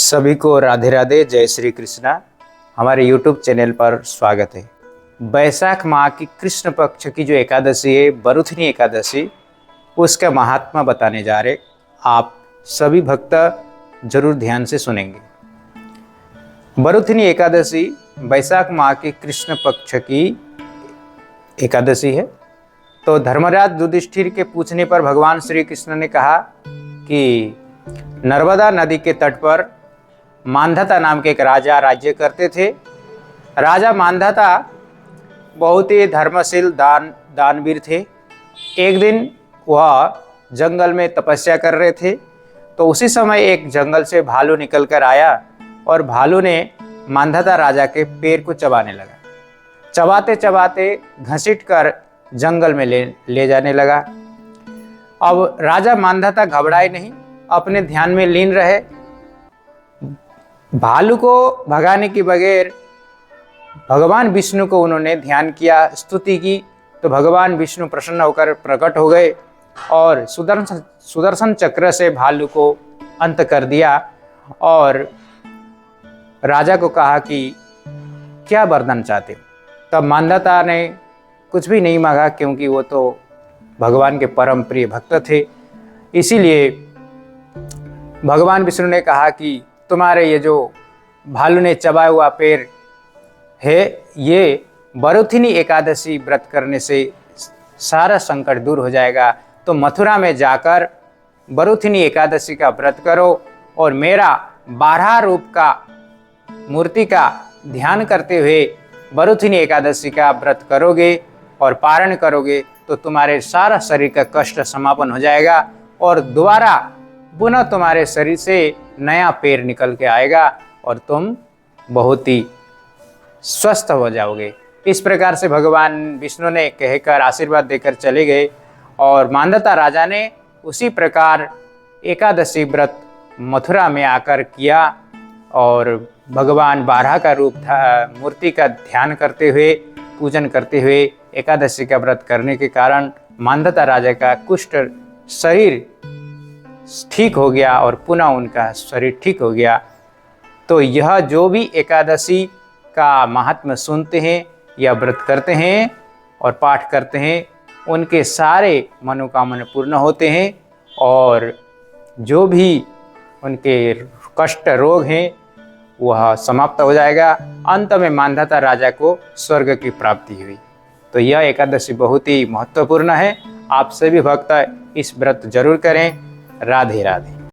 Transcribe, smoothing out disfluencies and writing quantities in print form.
सभी को राधे राधे, जय श्री कृष्णा। हमारे YouTube चैनल पर स्वागत है। बैसाख माह की कृष्ण पक्ष की जो एकादशी है, बरुथिनी एकादशी, उसका महात्मा बताने जा रहे। आप सभी भक्त जरूर ध्यान से सुनेंगे। बरुथिनी एकादशी बैसाख माह की कृष्ण पक्ष की एकादशी है। तो धर्मराज युधिष्ठिर के पूछने पर भगवान श्री कृष्ण ने कहा कि नर्मदा नदी के तट पर मांधाता नाम के एक राजा राज्य करते थे। राजा मांधाता बहुत ही धर्मशील दानवीर थे। एक दिन वह जंगल में तपस्या कर रहे थे, तो उसी समय एक जंगल से भालू निकल कर आया और भालू ने मांधाता राजा के पैर को चबाने लगा। चबाते चबाते घसीट कर जंगल में ले जाने लगा। अब राजा मांधाता घबराए नहीं, अपने ध्यान में लीन रहे। भालू को भगाने के बगैर भगवान विष्णु को उन्होंने ध्यान किया, स्तुति की। तो भगवान विष्णु प्रसन्न होकर प्रकट हो गए और सुदर्शन चक्र से भालू को अंत कर दिया और राजा को कहा कि क्या वरदान चाहते हो। तब मांधाता ने कुछ भी नहीं मांगा, क्योंकि वो तो भगवान के परम प्रिय भक्त थे। इसीलिए भगवान विष्णु ने कहा कि तुम्हारे ये जो भालू ने चबाया हुआ पैर है, ये बरुथिनी एकादशी व्रत करने से सारा संकट दूर हो जाएगा। तो मथुरा में जाकर बरुथिनी एकादशी का व्रत करो और मेरा 12 रूप का मूर्ति का ध्यान करते हुए बरुथिनी एकादशी का व्रत करोगे और पारण करोगे तो तुम्हारे सारा शरीर का कष्ट समापन हो जाएगा और दोबारा पुनः तुम्हारे शरीर से नया पैर निकल के आएगा और तुम बहुत ही स्वस्थ हो जाओगे। इस प्रकार से भगवान विष्णु ने कहकर आशीर्वाद देकर चले गए और मांधाता राजा ने उसी प्रकार एकादशी व्रत मथुरा में आकर किया और भगवान 12 का रूप था, मूर्ति का ध्यान करते हुए, पूजन करते हुए एकादशी का व्रत करने के कारण मांधाता राजा का कुष्ठ शरीर ठीक हो गया और पुनः उनका शरीर ठीक हो गया। तो यह जो भी एकादशी का महात्म्य सुनते हैं या व्रत करते हैं और पाठ करते हैं, उनके सारे मनोकामना पूर्ण होते हैं और जो भी उनके कष्ट रोग हैं वह समाप्त हो जाएगा। अंत में मांधाता राजा को स्वर्ग की प्राप्ति हुई। तो यह एकादशी बहुत ही महत्वपूर्ण है। आप सभी भक्त इस व्रत जरूर करें। राधे राधे।